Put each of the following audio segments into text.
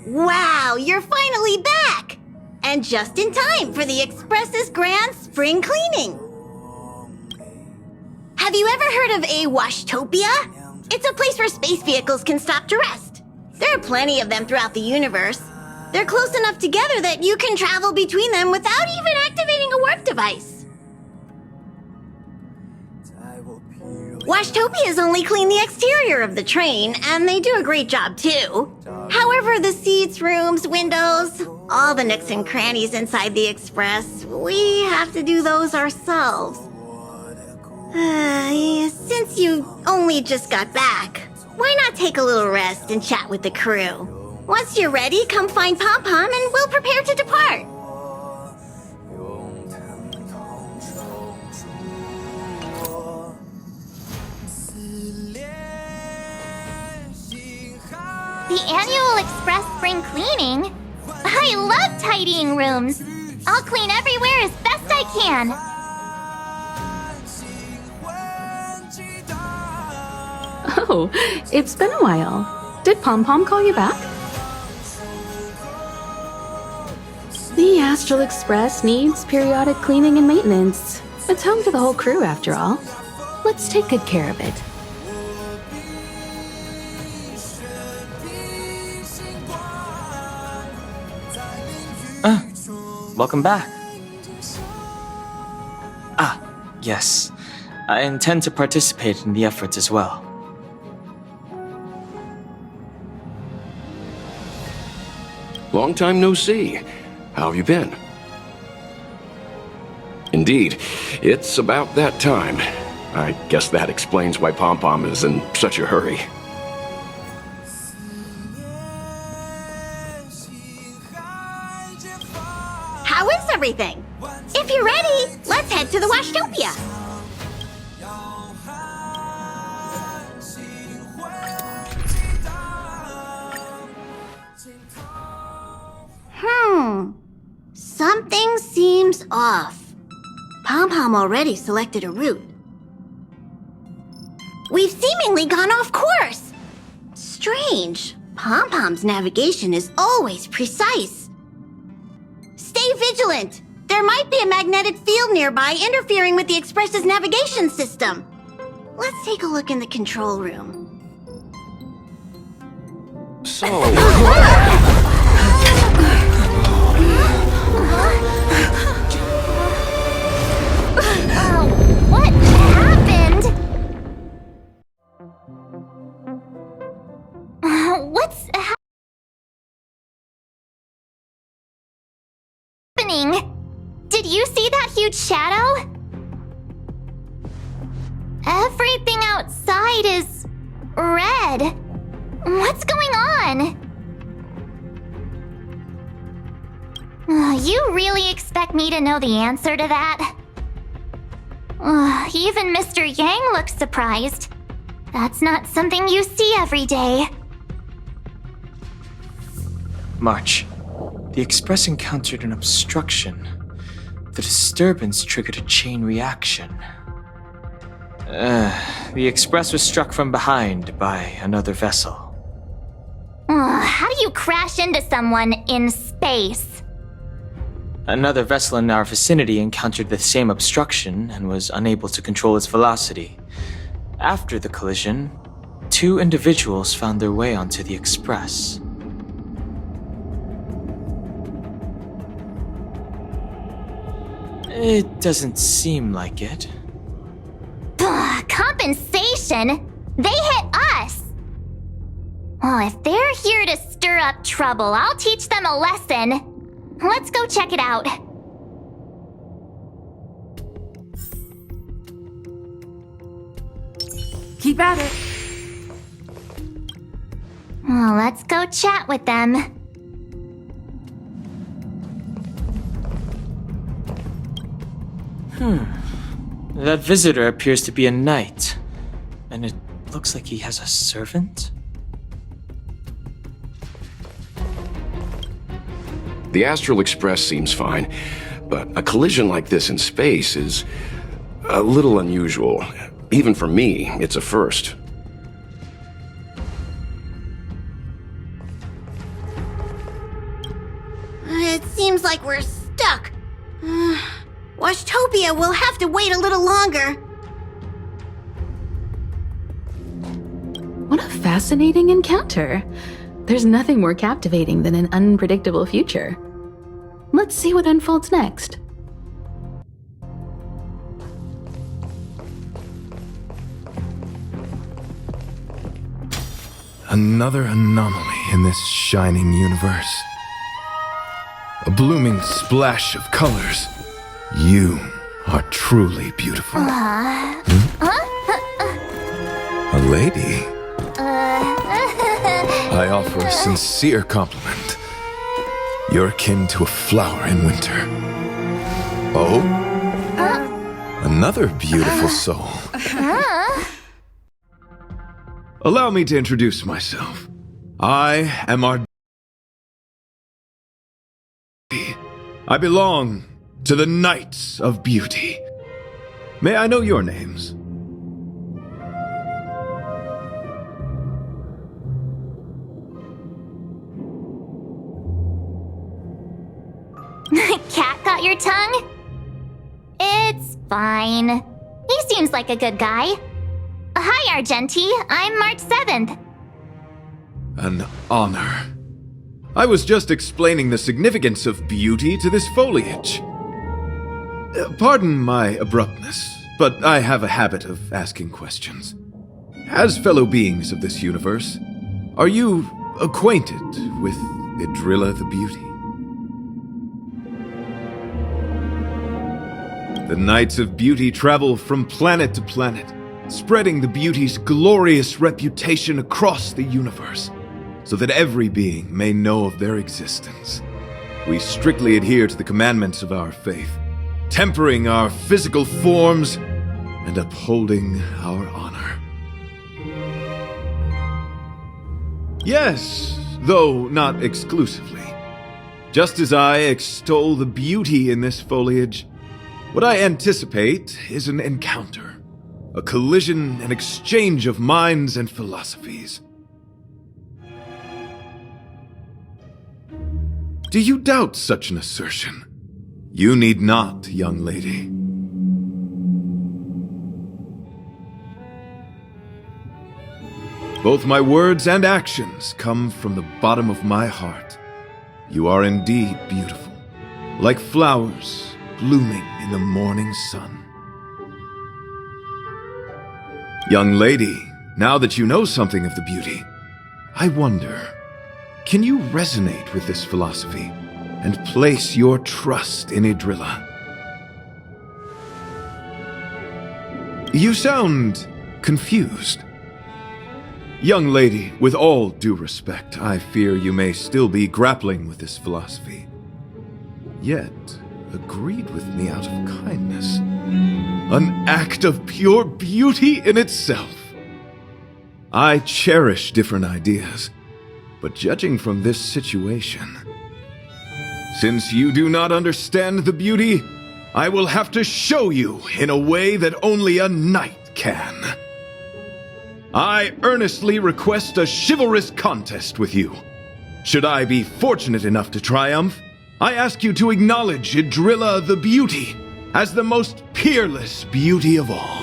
Wow, you're finally back! And just in time for the Express's grand spring cleaning. Have you ever heard of a washtopia? It's a place where space vehicles can stop to rest. There are plenty of them throughout the universe. They're close enough together that you can travel between them without even activating a warp device. Washtopias only clean the exterior of the train, and they do a great job too. However, the seats, rooms, windows, all the nooks and crannies inside the Express, we have to do those ourselves. Since you only just got back, why not take a little rest and chat with the crew? Once you're ready, come find Pom Pom and we'll prepare to depart. The annual Express spring cleaning? I love tidying rooms. I'll clean everywhere as best I can. Oh, it's been a while. Did Pom Pom call you back? The Astral Express needs periodic cleaning and maintenance. It's home to the whole crew, after all. Let's take good care of it. Welcome back. Yes. I intend to participate in the efforts as well. Long time no see. How have you been? Indeed, it's about that time. I guess that explains why Pom Pom is in such a hurry. How is everything? If you're ready, let's head to the Washtopia. Something seems off. Pom Pom already selected a route. We've seemingly gone off course. Strange. Pom Pom's navigation is always precise. Stay vigilant. There might be a magnetic field nearby interfering with the Express's navigation system. Let's take a look in the control room. So... What happened? What's happening? Did you see that huge shadow? Everything outside is red. What's going on? You really expect me to know the answer to that? Even Mr. Yang looks surprised. That's not something you see every day. March. The Express encountered an obstruction. The disturbance triggered a chain reaction. The Express was struck from behind by another vessel. How do you crash into someone in space? Another vessel in our vicinity encountered the same obstruction and was unable to control its velocity. After the collision, 2 individuals found their way onto the Express. It doesn't seem like it. Compensation? They hit us! Well, if they're here to stir up trouble, I'll teach them a lesson. Let's go check it out. Keep at it. Well, let's go chat with them. That visitor appears to be a knight. And it looks like he has a servant? The Astral Express seems fine, but a collision like this in space is a little unusual. Even for me, it's a first. It seems like we're stuck. Washtopia will have to wait a little longer. What a fascinating encounter. There's nothing more captivating than an unpredictable future. Let's see what unfolds next. Another anomaly in this shining universe. A blooming splash of colors. You are truly beautiful. A lady? I offer a sincere compliment. You're akin to a flower in winter. Oh? Another beautiful soul. Allow me to introduce myself. I am Argenti. I belong to the Knights of Beauty. May I know your names? Cat got your tongue? It's fine. He seems like a good guy. Hi, Argenti. I'm March 7th. An honor. I was just explaining the significance of beauty to this foliage. Pardon my abruptness, but I have a habit of asking questions. As fellow beings of this universe, are you acquainted with Idrilla the Beauty? The Knights of Beauty travel from planet to planet, spreading the beauty's glorious reputation across the universe, so that every being may know of their existence. We strictly adhere to the commandments of our faith, tempering our physical forms and upholding our honor. Yes, though not exclusively. Just as I extol the beauty in this foliage, what I anticipate is an encounter, a collision and exchange of minds and philosophies. Do you doubt such an assertion? You need not, young lady. Both my words and actions come from the bottom of my heart. You are indeed beautiful, like flowers blooming in the morning sun. Young lady, now that you know something of the beauty, I wonder, can you resonate with this philosophy and place your trust in Idrilla? You sound confused. Young lady, with all due respect, I fear you may still be grappling with this philosophy. Yet, agreed with me out of kindness. An act of pure beauty in itself. I cherish different ideas, but judging from this situation, since you do not understand the beauty, I will have to show you in a way that only a knight can. I earnestly request a chivalrous contest with you. Should I be fortunate enough to triumph, I ask you to acknowledge Idrilla the Beauty as the most peerless beauty of all.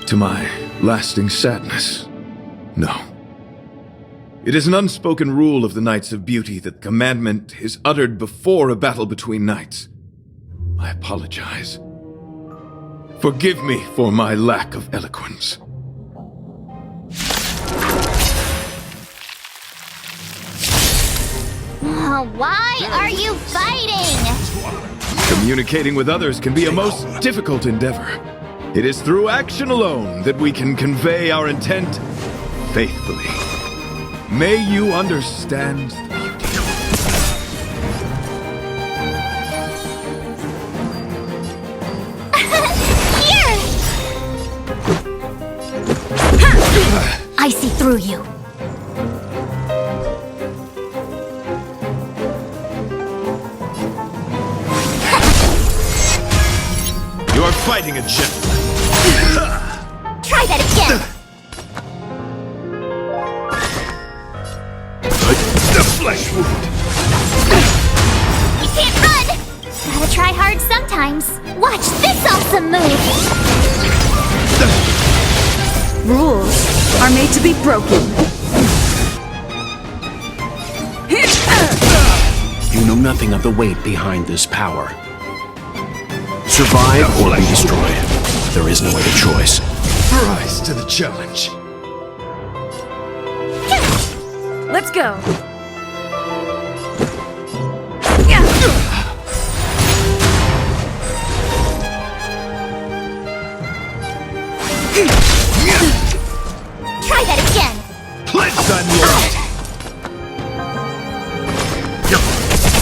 To my lasting sadness, no. It is an unspoken rule of the Knights of Beauty that the commandment is uttered before a battle between knights. I apologize. Forgive me for my lack of eloquence. Why are you fighting? Communicating with others can be a most difficult endeavor. It is through action alone that we can convey our intent faithfully. May you understand the beauty. through you. You are fighting a gentleman. Try that again. The flesh wound. You can't run. Gotta try hard sometimes. Watch this awesome move. Rules are made to be broken. You know nothing of the weight behind this power. Survive or be destroyed. There is no other choice. Rise to the challenge. Let's go. Try that again. Pledge on loyalty.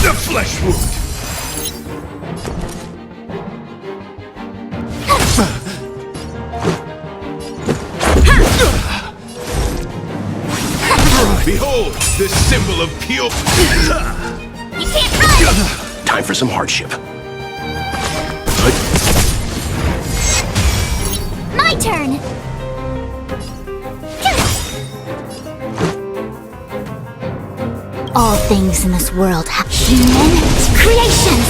The flesh wound. Behold, this symbol of pure. You can't run. Time for some hardship. My turn. All things in this world have human creations.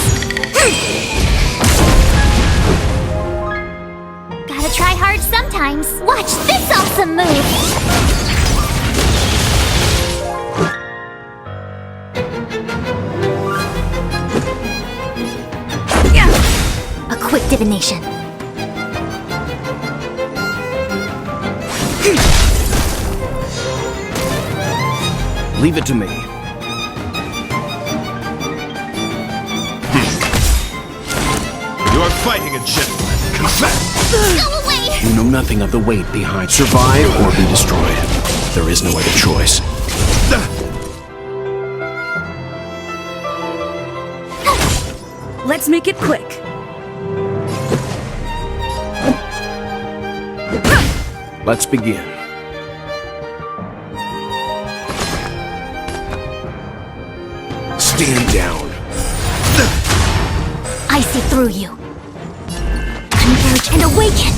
Gotta try hard sometimes. Watch this awesome move. A quick divination. Leave it to me. You are fighting a gentleman. Confess. Go away. You know nothing of the weight behind. Survive or be destroyed. There is no other choice. Let's make it quick. Let's begin. Stand down. I see through you. Converge and awaken.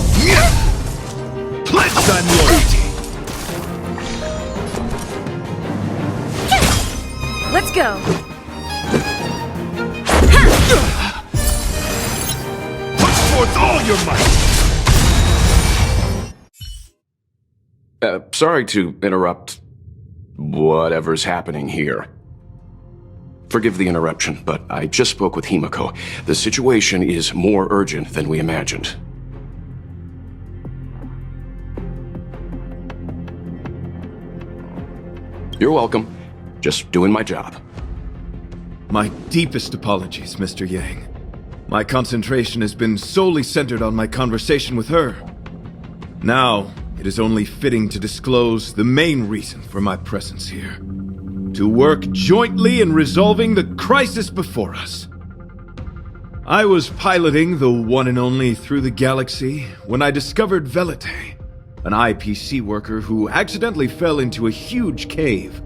Pledge on loyalty. Let's go. Put forth all your might. Sorry to interrupt whatever's happening here. Forgive the interruption, but I just spoke with Himiko. The situation is more urgent than we imagined. You're welcome. Just doing my job. My deepest apologies, Mr. Yang. My concentration has been solely centered on my conversation with her. Now, it is only fitting to disclose the main reason for my presence here. To work jointly in resolving the crisis before us. I was piloting the one and only Through the Galaxy when I discovered Velite, an IPC worker who accidentally fell into a huge cave,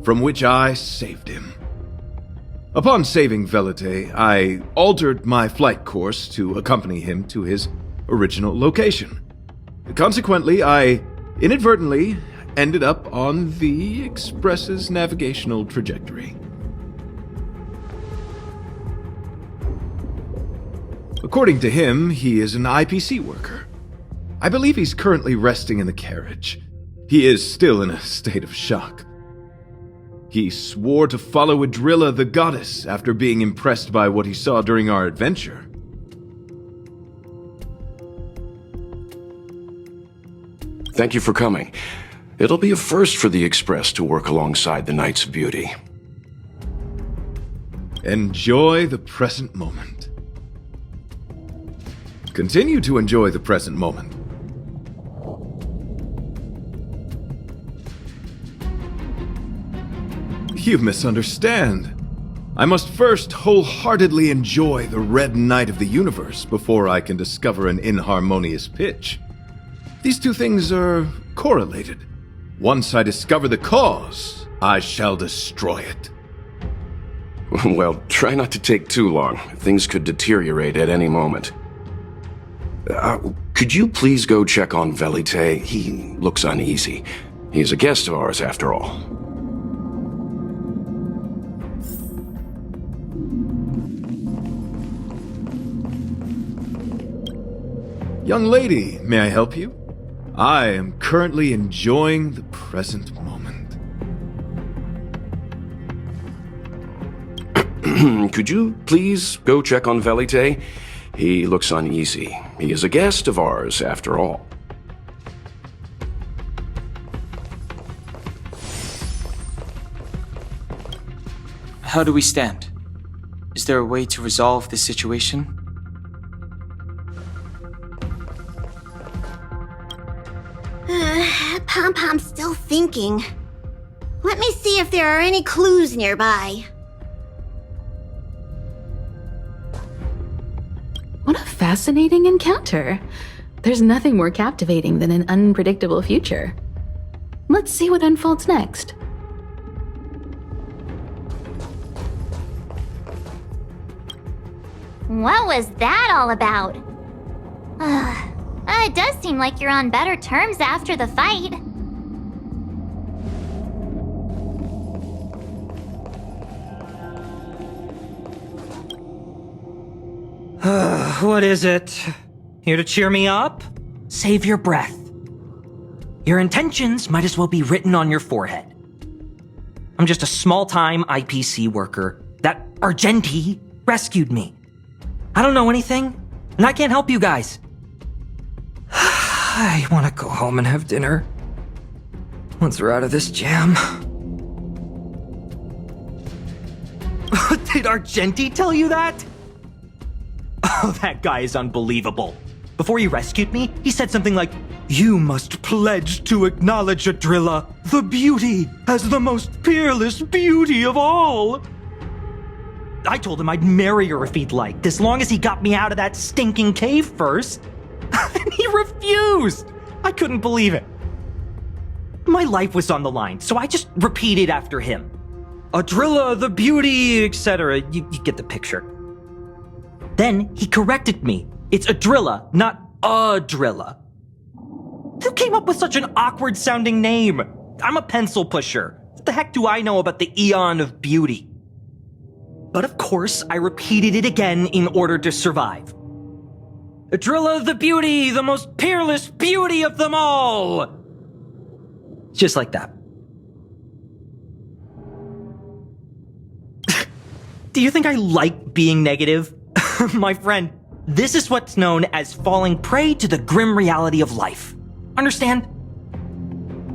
from which I saved him. Upon saving Velite, I altered my flight course to accompany him to his original location. Consequently, I inadvertently ended up on the Express's navigational trajectory. According to him, he is an IPC worker. I believe he's currently resting in the carriage. He is still in a state of shock. He swore to follow Adrilla the goddess after being impressed by what he saw during our adventure. Thank you for coming. It'll be a first for the Express to work alongside the Knights of Beauty. Enjoy the present moment. Continue to enjoy the present moment. You misunderstand. I must first wholeheartedly enjoy the red night of the universe before I can discover an inharmonious pitch. These two things are correlated. Once I discover the cause, I shall destroy it. Well, try not to take too long. Things could deteriorate at any moment. Could you please go check on Velite? He looks uneasy. He's a guest of ours, after all. Young lady, may I help you? I am currently enjoying the present moment. Could you please go check on Velite? He looks uneasy. He is a guest of ours, after all. How do we stand? Is there a way to resolve this situation? Pom-Pom's still thinking. Let me see if there are any clues nearby. What a fascinating encounter. There's nothing more captivating than an unpredictable future. Let's see what unfolds next. What was that all about? It does seem like you're on better terms after the fight. What is it? Here to cheer me up? Save your breath. Your intentions might as well be written on your forehead. I'm just a small-time IPC worker. That Argenti rescued me. I don't know anything, and I can't help you guys. I want to go home and have dinner. Once we're out of this jam. Did Argenti tell you that? Oh, that guy is unbelievable. Before he rescued me, he said something like, "You must pledge to acknowledge Adrilla, the beauty, as the most peerless beauty of all." I told him I'd marry her if he'd liked, as long as he got me out of that stinking cave first. And he refused! I couldn't believe it. My life was on the line, so I just repeated after him. Adrilla, the beauty, etc. You get the picture. Then he corrected me. It's Adrilla, not Adrilla. Who came up with such an awkward-sounding name? I'm a pencil pusher. What the heck do I know about the Eon of Beauty? But of course, I repeated it again in order to survive. Adrilla the beauty, the most peerless beauty of them all! Just like that. Do you think I like being negative? My friend, this is what's known as falling prey to the grim reality of life. Understand?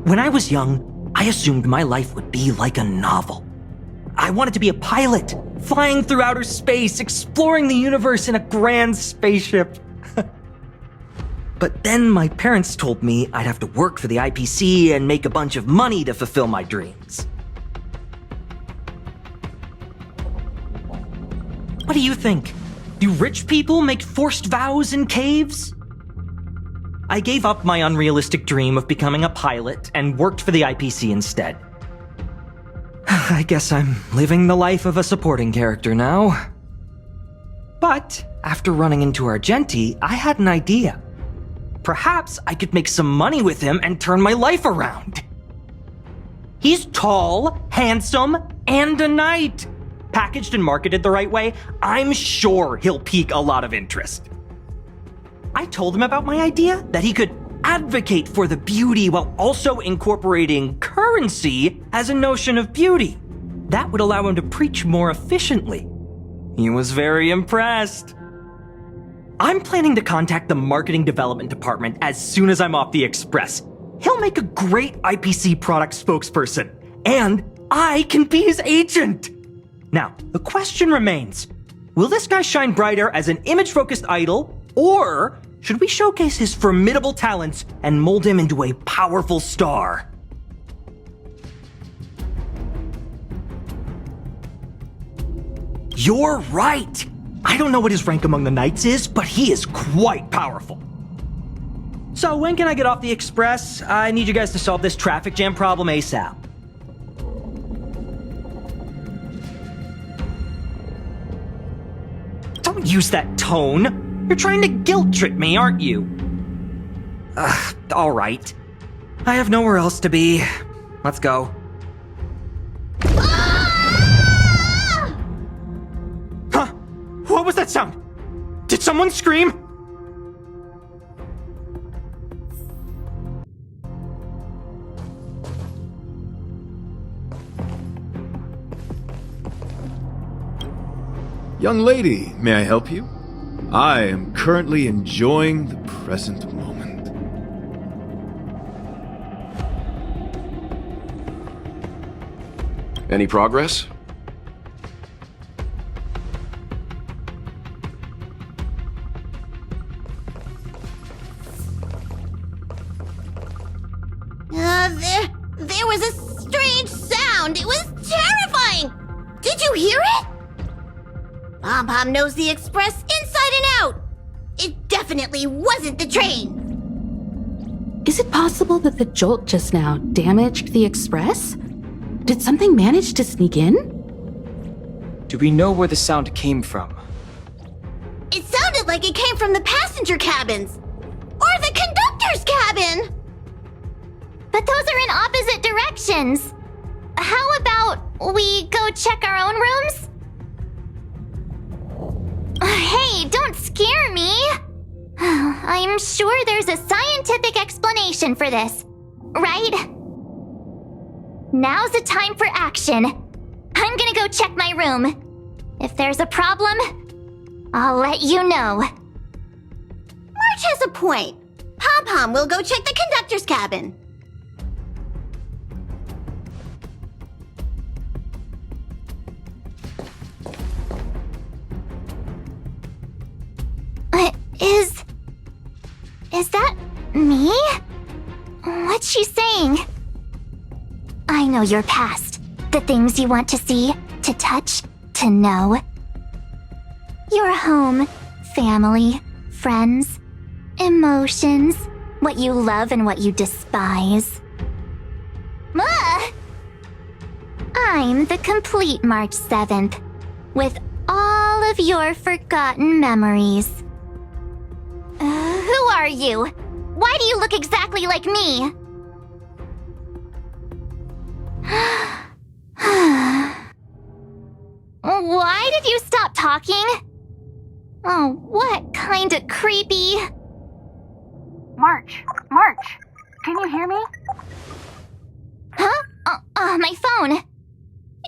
When I was young, I assumed my life would be like a novel. I wanted to be a pilot, flying through outer space, exploring the universe in a grand spaceship. But then my parents told me I'd have to work for the IPC and make a bunch of money to fulfill my dreams. What do you think? Do rich people make forced vows in caves? I gave up my unrealistic dream of becoming a pilot and worked for the IPC instead. I guess I'm living the life of a supporting character now. But after running into Argenti, I had an idea. Perhaps I could make some money with him and turn my life around. He's tall, handsome, and a knight. Packaged and marketed the right way, I'm sure he'll pique a lot of interest. I told him about my idea, that he could advocate for the beauty while also incorporating currency as a notion of beauty. That would allow him to preach more efficiently. He was very impressed. I'm planning to contact the marketing development department as soon as I'm off the express. He'll make a great IPC product spokesperson, and I can be his agent. Now, the question remains, will this guy shine brighter as an image-focused idol, or should we showcase his formidable talents and mold him into a powerful star? You're right! I don't know what his rank among the knights is, but he is quite powerful. So when can I get off the express? I need you guys to solve this traffic jam problem ASAP. Don't use that tone. You're trying to guilt trip me, aren't you? All right. I have nowhere else to be. Let's go. Huh? What was that sound? Did someone scream? Young lady, may I help you? I am currently enjoying the present moment. Any progress? There was a strange sound. It was terrifying. Did you hear it? Pom-Pom knows the express inside and out. It definitely wasn't the train. Is it possible that the jolt just now damaged the express? Did something manage to sneak in? Do we know where the sound came from? It sounded like it came from the passenger cabins. Or the conductor's cabin. But those are in opposite directions. How about we go check our own rooms? Hey, don't scare me! I'm sure there's a scientific explanation for this, right? Now's the time for action. I'm gonna go check my room. If there's a problem, I'll let you know. March has a point. Pom-Pom will go check the conductor's cabin. Is that me? What's she saying? I know your past. The things you want to see, to touch, to know. Your home, family, friends, emotions, what you love and what you despise. I'm the complete March 7th, with all of your forgotten memories. Who are you? Why do you look exactly like me? Why did you stop talking? Oh, what kind of creepy... March, can you hear me? Huh? My phone.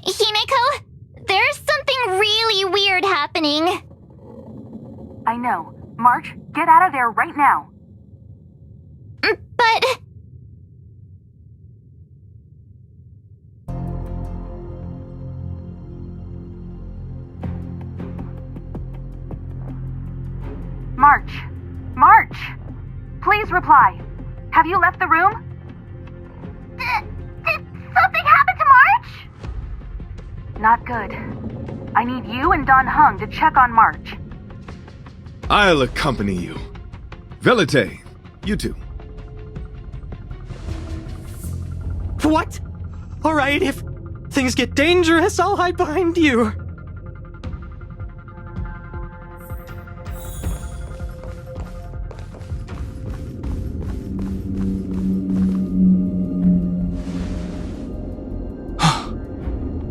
Himeko, there's something really weird happening. I know. March, get out of there right now. But... March! Please reply. Have you left the room? Did something happen to March? Not good. I need you and Don Hung to check on March. I'll accompany you. Velite, you too. What? All right, if things get dangerous, I'll hide behind you.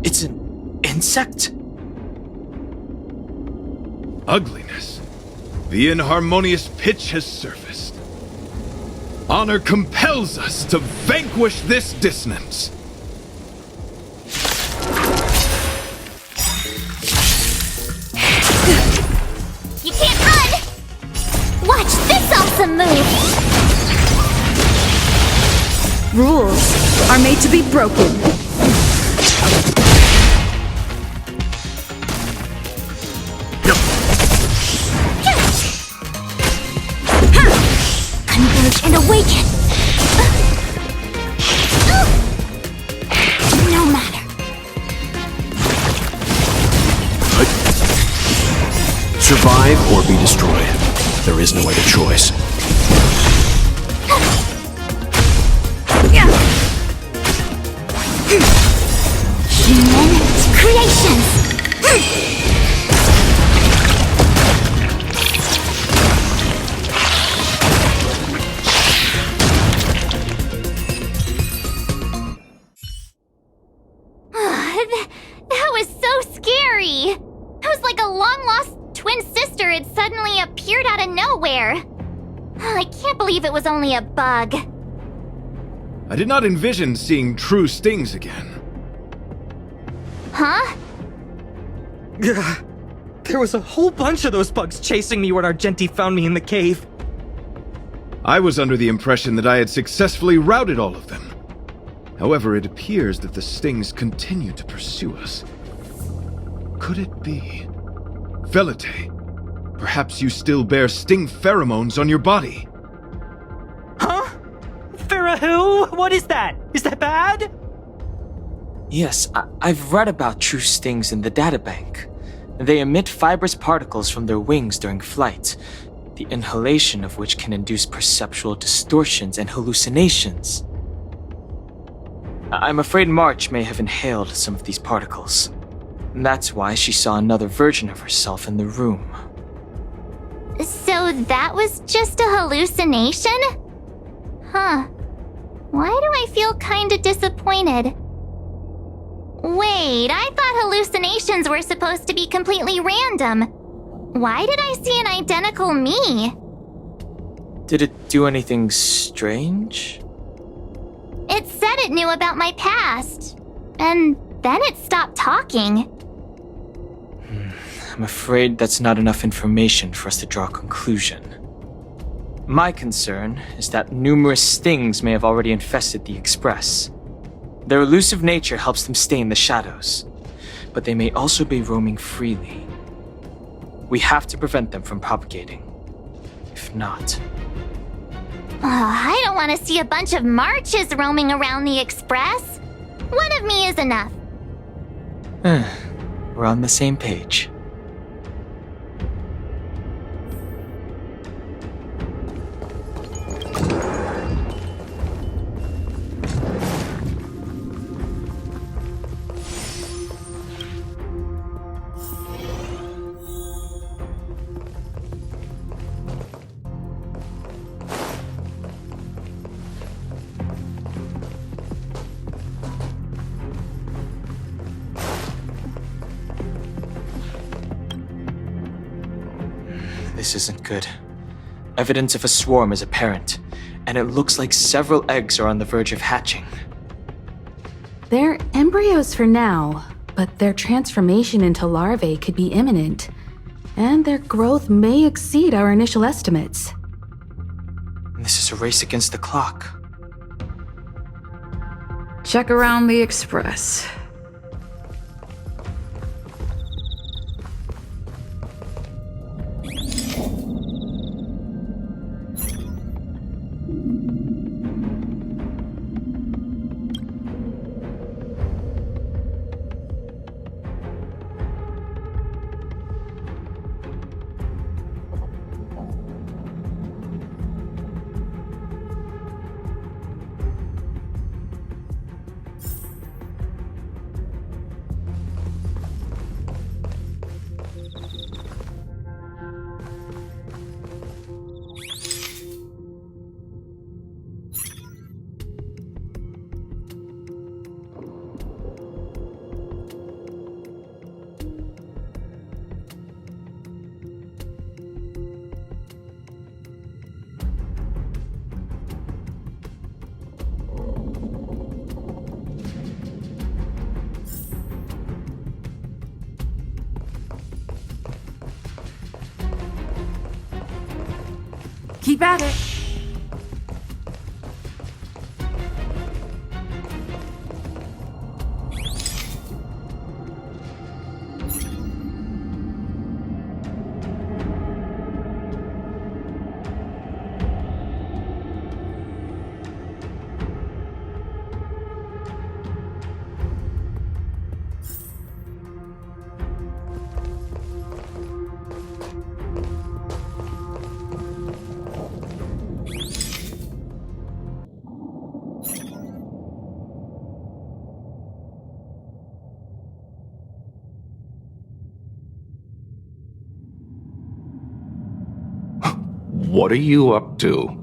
It's an insect? Ugliness. The inharmonious pitch has surfaced. Honor compels us to vanquish this dissonance. You can't run! Watch this awesome move! Rules are made to be broken. Converge and awaken! No matter. Survive or be destroyed. There is no other choice. of nowhere. I can't believe it was only a bug. I did not envision seeing true stings again. Huh? There was a whole bunch of those bugs chasing me when Argenti found me in the cave. I was under the impression that I had successfully routed all of them. However, it appears that the stings continue to pursue us. Could it be? Velite, perhaps you still bear sting pheromones on your body. Huh? Farah, what is that? Is that bad? Yes, I've read about true stings in the databank. They emit fibrous particles from their wings during flight, the inhalation of which can induce perceptual distortions and hallucinations. I'm afraid March may have inhaled some of these particles. That's why she saw another version of herself in the room. So that was just a hallucination? Huh. Why do I feel kinda disappointed? Wait, I thought hallucinations were supposed to be completely random. Why did I see an identical me? Did it do anything strange? It said it knew about my past. And then it stopped talking. I'm afraid that's not enough information for us to draw a conclusion. My concern is that numerous stings may have already infested the Express. Their elusive nature helps them stay in the shadows, but they may also be roaming freely. We have to prevent them from propagating. If not... I don't want to see a bunch of marches roaming around the Express. One of me is enough. We're on the same page. This isn't good. Evidence of a swarm is apparent, and it looks like several eggs are on the verge of hatching. They're embryos for now, but their transformation into larvae could be imminent, and their growth may exceed our initial estimates. This is a race against the clock. Check around the Express. Keep at it. What are you up to?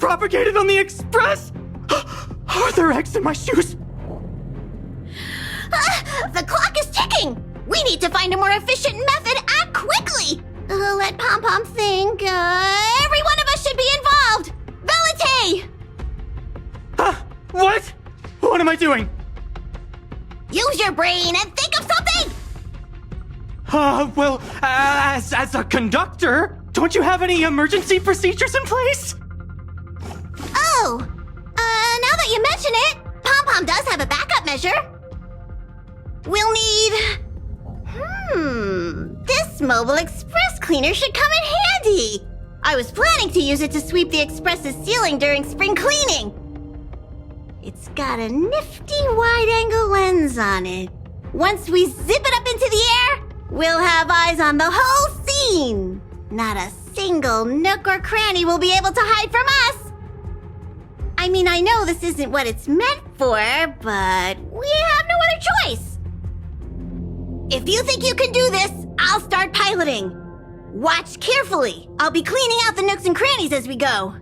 propagated on the Express? Are there eggs in my shoes? The clock is ticking! We need to find a more efficient method. Act quickly! Let Pom Pom think. Every one of us should be involved! Velite! What? What am I doing? Use your brain and think of something! Well, as a conductor, don't you have any emergency procedures in place? Oh! Now that you mention it, Pom Pom does have a backup measure. We'll need... This mobile express cleaner should come in handy. I was planning to use it to sweep the express's ceiling during spring cleaning. It's got a nifty wide-angle lens on it. Once we zip it up into the air, we'll have eyes on the whole scene. Not a single nook or cranny will be able to hide from us. I mean, I know this isn't what it's meant for, but we have no other choice. If you think you can do this, I'll start piloting. Watch carefully. I'll be cleaning out the nooks and crannies as we go.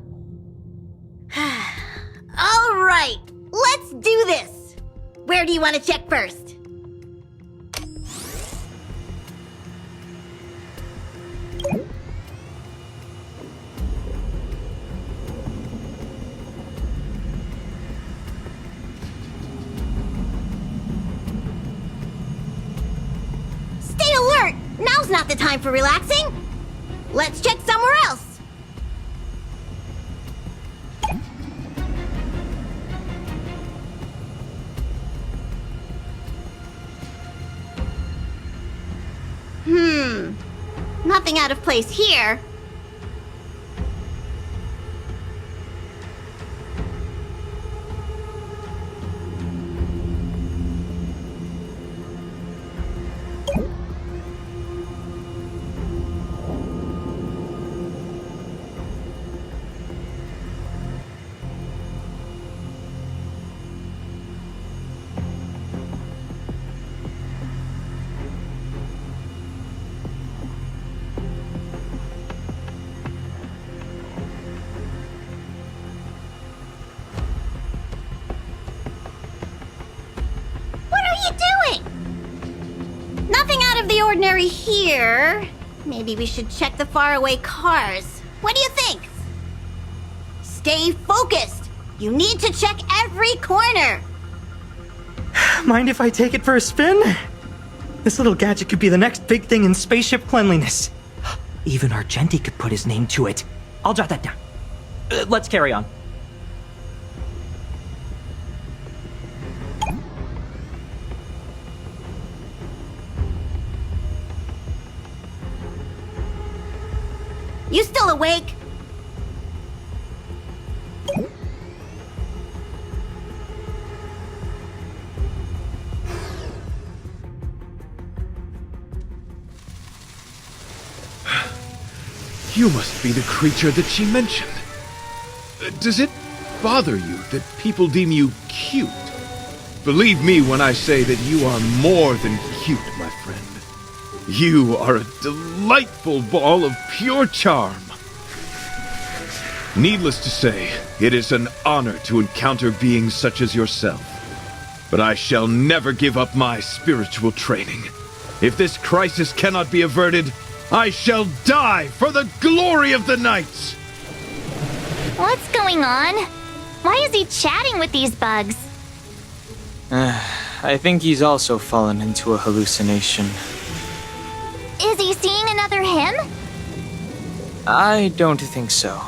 All right, let's do this. Where do you want to check first? Stay alert! Now's not the time for relaxing. Let's check somewhere else. Nothing out of place here. Nothing out of the ordinary here. Maybe we should check the faraway cars. What do you think? Stay focused. You need to check every corner. Mind if I take it for a spin? This little gadget could be the next big thing in spaceship cleanliness. Even Argenti could put his name to it. I'll jot that down. Let's carry on. You still awake? You must be the creature that she mentioned. Does it bother you that people deem you cute? Believe me when I say that you are more than cute, my friend. You are a delightful ball of pure charm. Needless to say, it is an honor to encounter beings such as yourself. But I shall never give up my spiritual training. If this crisis cannot be averted, I shall die for the glory of the Knights! What's going on? Why is he chatting with these bugs? I think he's also fallen into a hallucination. Is he seeing another him? I don't think so.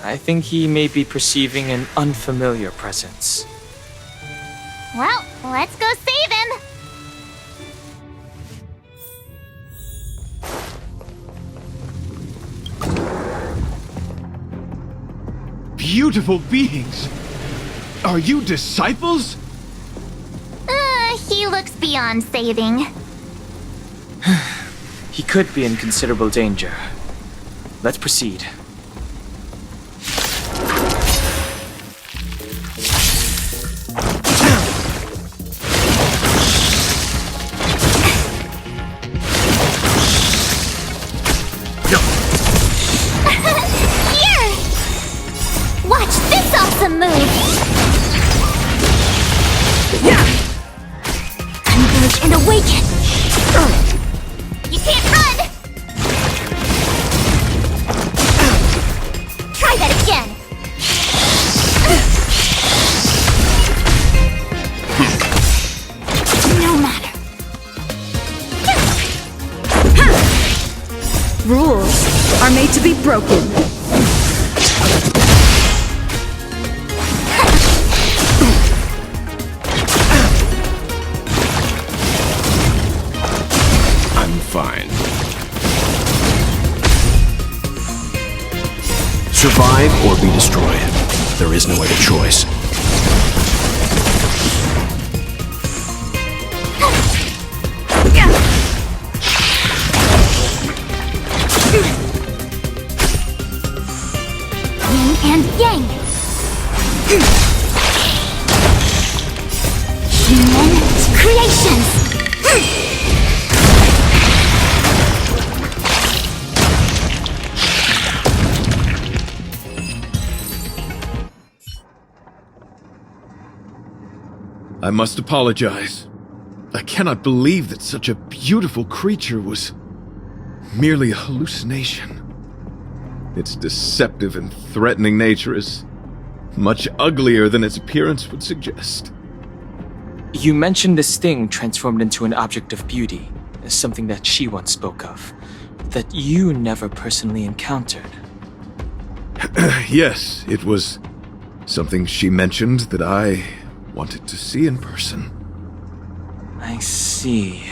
I think he may be perceiving an unfamiliar presence. Well, let's go save him! Beautiful beings! Are you disciples? He looks beyond saving. He could be in considerable danger. Let's proceed. Here! Watch Rules are made to be broken. I'm fine. Survive or be destroyed. There is no other choice. Yin and yang. Human creations. I must apologize. I cannot believe that such a beautiful creature was merely a hallucination. Its deceptive and threatening nature is much uglier than its appearance would suggest. You mentioned this thing transformed into an object of beauty, something that she once spoke of, that you never personally encountered. Yes, it was something she mentioned that I wanted to see in person. I see.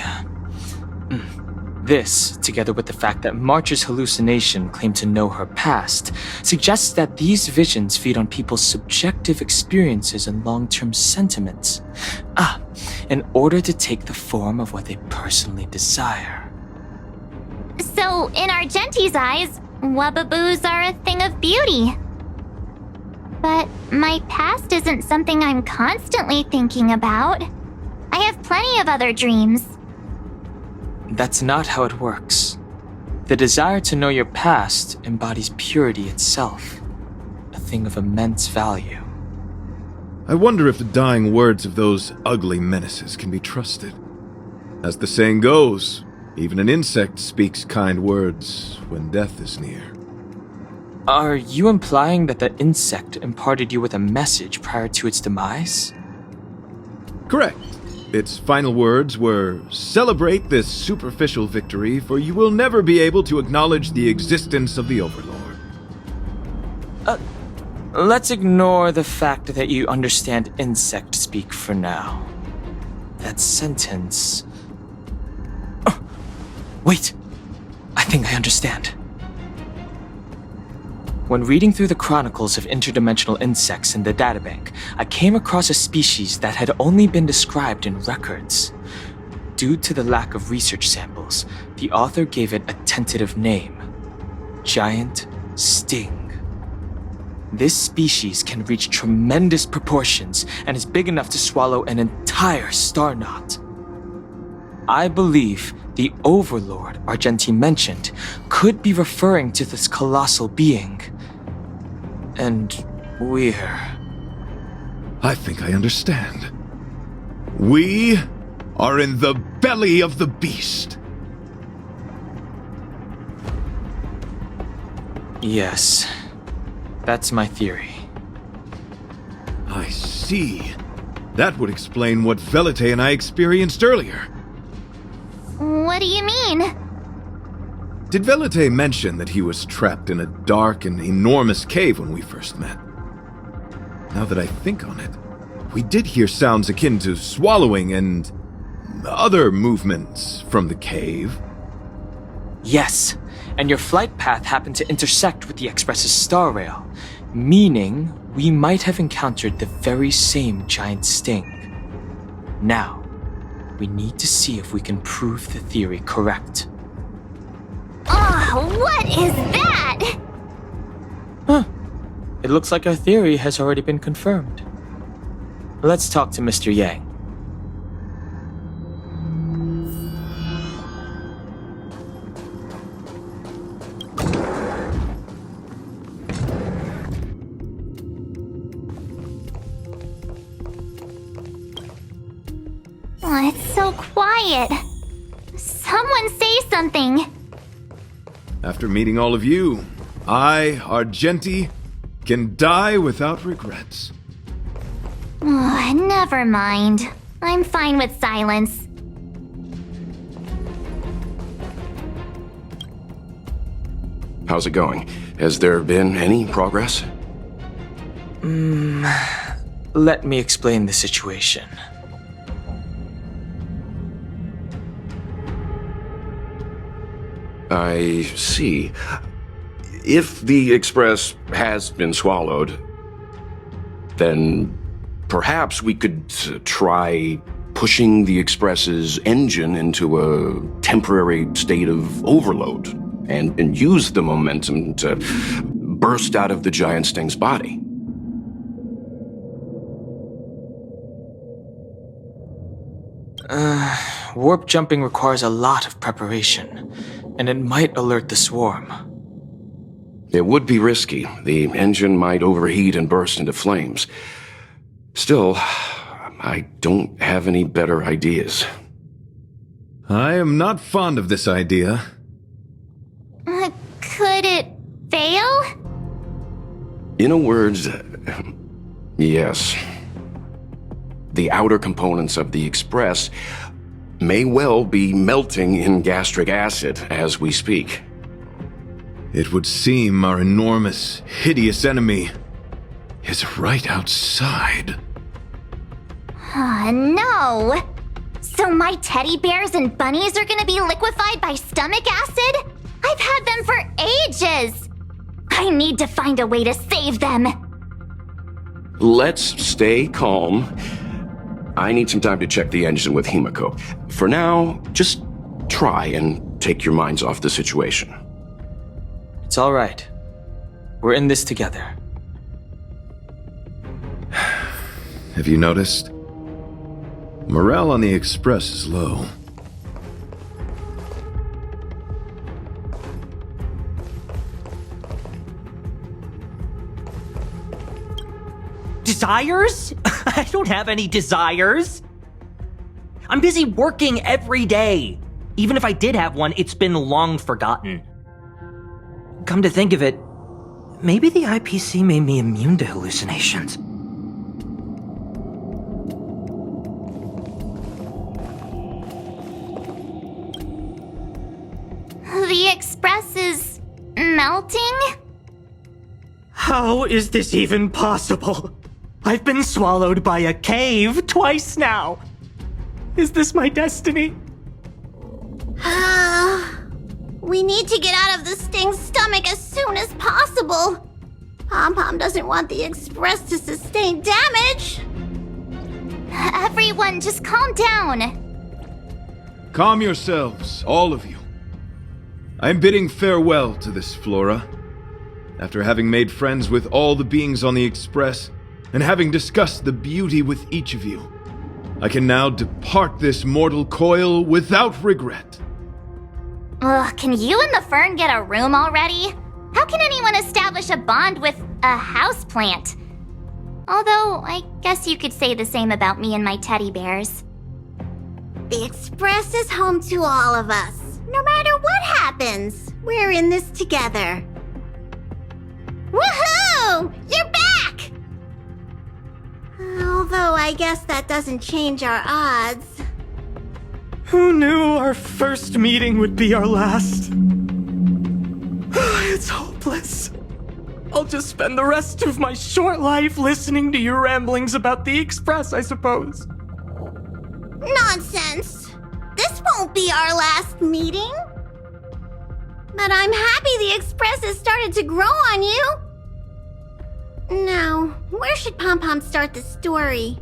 This, together with the fact that March's hallucination claimed to know her past, suggests that these visions feed on people's subjective experiences and long-term sentiments. In order to take the form of what they personally desire. So, in Argenti's eyes, Wubbaboos are a thing of beauty. But my past isn't something I'm constantly thinking about. I have plenty of other dreams. That's not how it works. The desire to know your past embodies purity itself, a thing of immense value. I wonder if the dying words of those ugly menaces can be trusted. As the saying goes, even an insect speaks kind words when death is near. Are you implying that the insect imparted you with a message prior to its demise? Correct. Its final words were, "Celebrate this superficial victory, for you will never be able to acknowledge the existence of the Overlord." Let's ignore the fact that you understand insect speak for now. That sentence... Oh, wait! I think I understand. When reading through the chronicles of interdimensional insects in the databank, I came across a species that had only been described in records. Due to the lack of research samples, the author gave it a tentative name: Giant Sting. This species can reach tremendous proportions and is big enough to swallow an entire star knot. I believe the Overlord Argenti mentioned could be referring to this colossal being. And we're... I think I understand. We are in the belly of the beast. Yes, that's my theory. I see. That would explain what Velite and I experienced earlier. What do you mean? Did Velite mention that he was trapped in a dark and enormous cave when we first met? Now that I think on it, we did hear sounds akin to swallowing and other movements from the cave. Yes, and your flight path happened to intersect with the Express's star rail, meaning we might have encountered the very same giant sting. Now, we need to see if we can prove the theory correct. Oh, what is that? Huh. It looks like our theory has already been confirmed. Let's talk to Mr. Yang. Oh, it's so quiet. Someone say something. After meeting all of you, I, Argenti, can die without regrets. Oh, never mind. I'm fine with silence. How's it going? Has there been any progress? Let me explain the situation. I see. If the Express has been swallowed, then perhaps we could try pushing the Express's engine into a temporary state of overload and use the momentum to burst out of the giant Sting's body. Warp jumping requires a lot of preparation, and it might alert the swarm. It would be risky. The engine might overheat and burst into flames. Still, I don't have any better ideas. I am not fond of this idea. Could it fail? In a word, yes. The outer components of the Express may well be melting in gastric acid as we speak. It would seem our enormous, hideous enemy is right outside. No! So my teddy bears and bunnies are gonna be liquefied by stomach acid? I've had them for ages! I need to find a way to save them! Let's stay calm. I need some time to check the engine with Himiko. For now, just try and take your minds off the situation. It's all right. We're in this together. Have you noticed? Morale on the Express is low. Desires? I don't have any desires. I'm busy working every day. Even if I did have one, it's been long forgotten. Come to think of it, maybe the IPC made me immune to hallucinations. The Express is melting? How is this even possible? I've been swallowed by a cave twice now. Is this my destiny? We need to get out of the Sting's stomach as soon as possible. Pom-Pom doesn't want the Express to sustain damage. Everyone, just calm down. Calm yourselves, all of you. I am bidding farewell to this Flora. After having made friends with all the beings on the Express, and having discussed the beauty with each of you, I can now depart this mortal coil without regret. Ugh, can you and the fern get a room already? How can anyone establish a bond with a houseplant? Although, I guess you could say the same about me and my teddy bears. The Express is home to all of us. No matter what happens, we're in this together. Woohoo! You're back! Although I guess that doesn't change our odds. Who knew our first meeting would be our last? It's hopeless. I'll just spend the rest of my short life listening to your ramblings about the Express, I suppose. Nonsense! This won't be our last meeting. But I'm happy the Express has started to grow on you. Now, where should Pom-Pom start the story?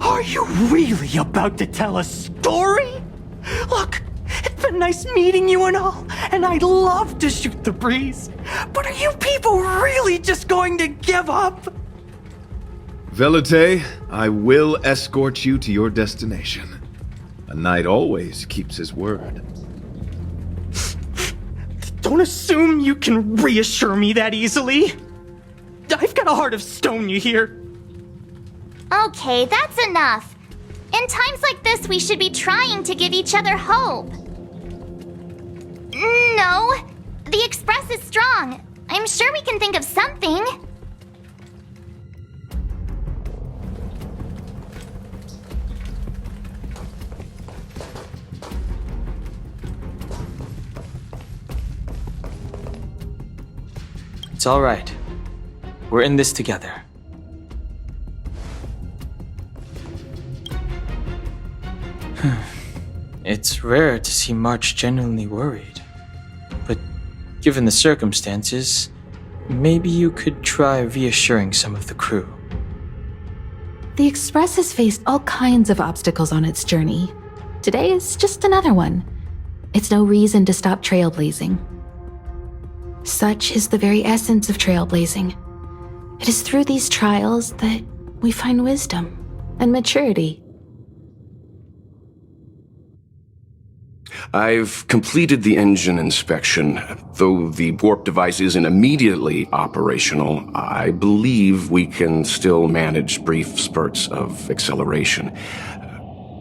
Are you really about to tell a story? Look, it's been nice meeting you and all, and I'd love to shoot the breeze. But are you people really just going to give up? Velite, I will escort you to your destination. A knight always keeps his word. Don't assume you can reassure me that easily. I've got a heart of stone, you hear? Okay, that's enough. In times like this, we should be trying to give each other hope. No, the Express is strong. I'm sure we can think of something. It's all right. We're in this together. It's rare to see March genuinely worried. But given the circumstances, maybe you could try reassuring some of the crew. The Express has faced all kinds of obstacles on its journey. Today is just another one. It's no reason to stop trailblazing. Such is the very essence of trailblazing. It is through these trials that we find wisdom and maturity. I've completed the engine inspection. Though the warp device isn't immediately operational, I believe we can still manage brief spurts of acceleration.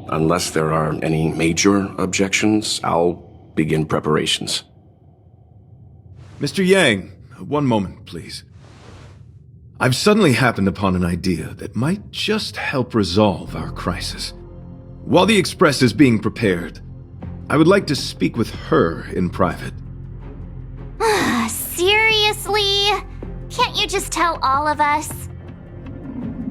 Unless there are any major objections, I'll begin preparations. Mr. Yang, one moment, please. I've suddenly happened upon an idea that might just help resolve our crisis. While the Express is being prepared, I would like to speak with her in private. Seriously? Can't you just tell all of us?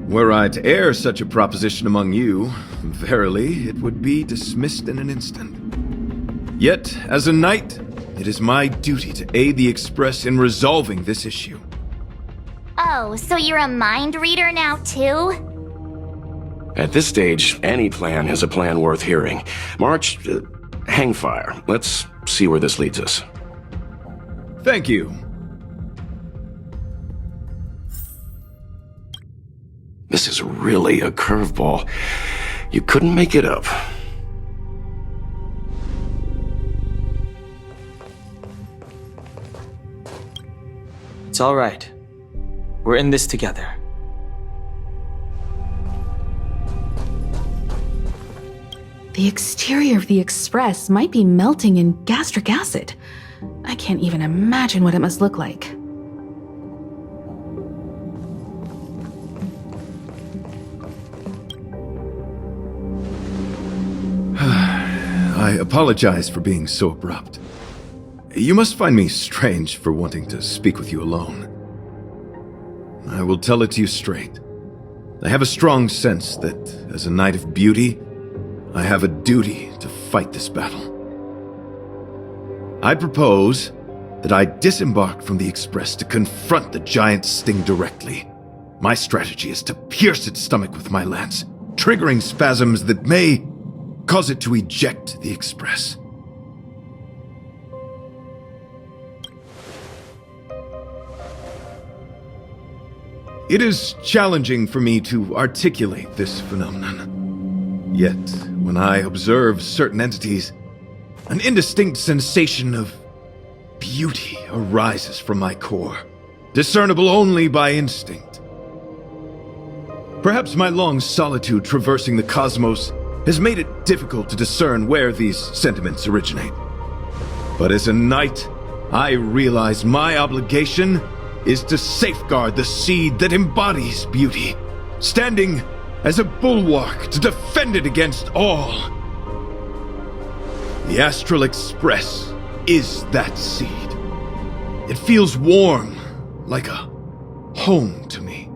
Were I to air such a proposition among you, verily, it would be dismissed in an instant. Yet, as a knight, it is my duty to aid the Express in resolving this issue. Oh, so you're a mind reader now too? At this stage, any plan is a plan worth hearing. March, hang fire. Let's see where this leads us. Thank you. This is really a curveball. You couldn't make it up. It's all right. We're in this together. The exterior of the Express might be melting in gastric acid. I can't even imagine what it must look like. I apologize for being so abrupt. You must find me strange for wanting to speak with you alone. I will tell it to you straight. I have a strong sense that, as a knight of beauty, I have a duty to fight this battle. I propose that I disembark from the Express to confront the giant sting directly. My strategy is to pierce its stomach with my lance, triggering spasms that may cause it to eject the Express. It is challenging for me to articulate this phenomenon. Yet, when I observe certain entities, an indistinct sensation of beauty arises from my core, discernible only by instinct. Perhaps my long solitude traversing the cosmos has made it difficult to discern where these sentiments originate. But as a knight, I realize my obligation is to safeguard the seed that embodies beauty, standing as a bulwark to defend it against all. The Astral Express is that seed. It feels warm, like a home to me.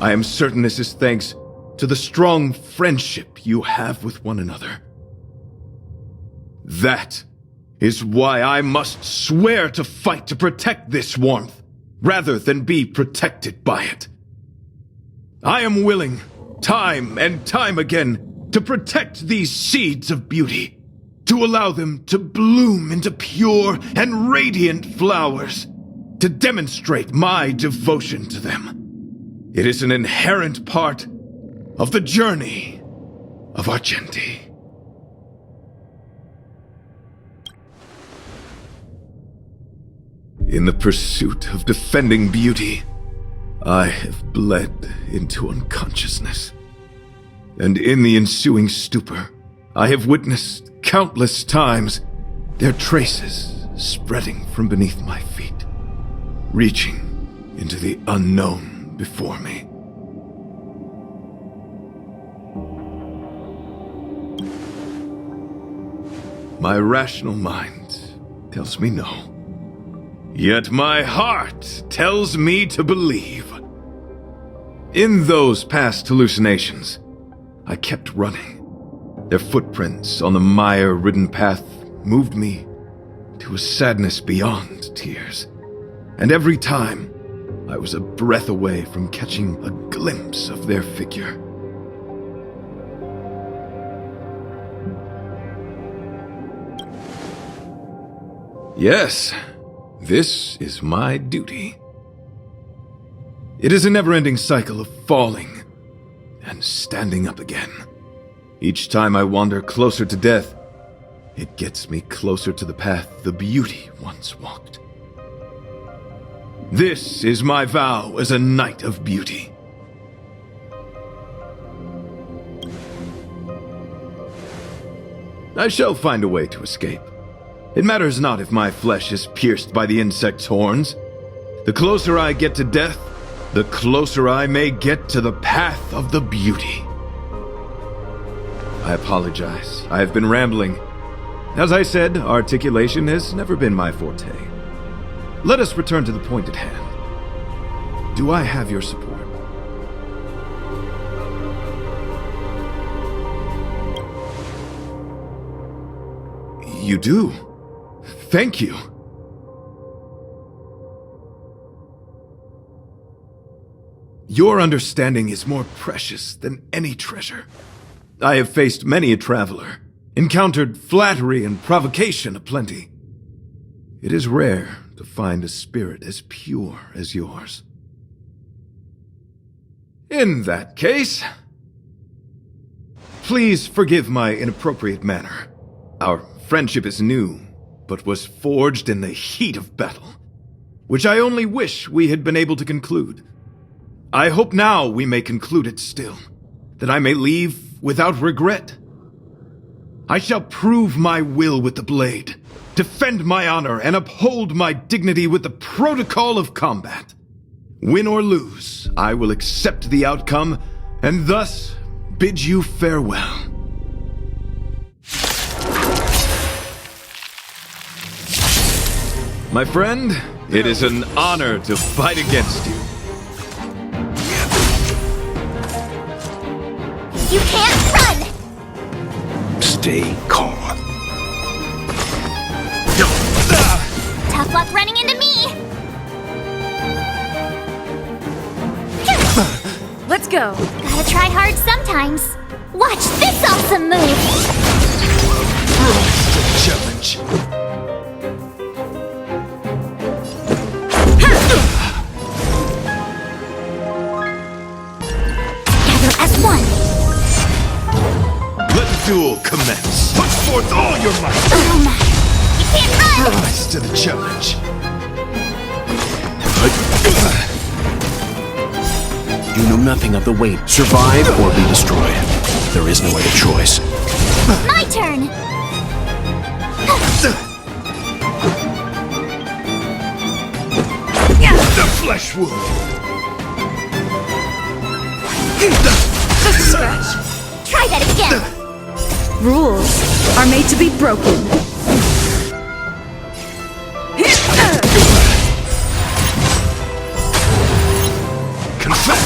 I am certain this is thanks to the strong friendship you have with one another. That is why I must swear to fight to protect this warmth, rather than be protected by it. I am willing, time and time again, to protect these seeds of beauty, to allow them to bloom into pure and radiant flowers, to demonstrate my devotion to them. It is an inherent part of the journey of Argenti. In the pursuit of defending beauty, I have bled into unconsciousness. And in the ensuing stupor, I have witnessed countless times their traces spreading from beneath my feet, reaching into the unknown before me. My rational mind tells me no. Yet my heart tells me to believe. In those past hallucinations, I kept running. Their footprints on the mire-ridden path moved me to a sadness beyond tears. And every time, I was a breath away from catching a glimpse of their figure. Yes, this is my duty. It is a never-ending cycle of falling and standing up again. Each time I wander closer to death, it gets me closer to the path the beauty once walked. This is my vow as a knight of beauty. I shall find a way to escape. It matters not if my flesh is pierced by the insect's horns. The closer I get to death, the closer I may get to the path of the beauty. I apologize. I have been rambling. As I said, articulation has never been my forte. Let us return to the point at hand. Do I have your support? You do. Thank you. Your understanding is more precious than any treasure. I have faced many a traveler, encountered flattery and provocation aplenty. It is rare to find a spirit as pure as yours. In that case, please forgive my inappropriate manner. Our friendship is new, but was forged in the heat of battle, which I only wish we had been able to conclude. I hope now we may conclude it still, that I may leave without regret. I shall prove my will with the blade, defend my honor, and uphold my dignity with the protocol of combat. Win or lose, I will accept the outcome, and thus bid you farewell. My friend, it is an honor to fight against you. You can't run! Stay calm. Tough luck running into me! Let's go. Gotta try hard sometimes. Watch this awesome move! Challenge. Together as one. Let the duel commence. Put forth all your might. Oh my. You can't run! Rise to the challenge. You know nothing of the weight. Survive or be destroyed. There is no other choice. My turn! The flesh wound. Just a scratch. Try that again! Rules are made to be broken. Confess.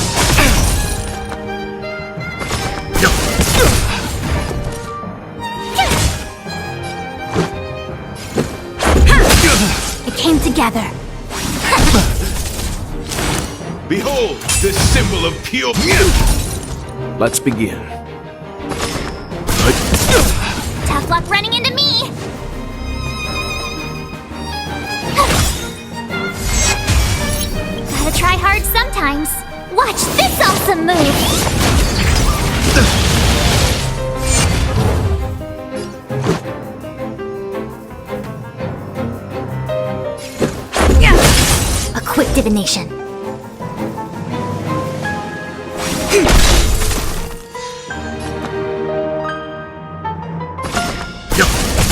It came together. Behold, this symbol of pure. Let's begin. Tough luck running into me! Gotta try hard sometimes. Watch this awesome move! A quick divination.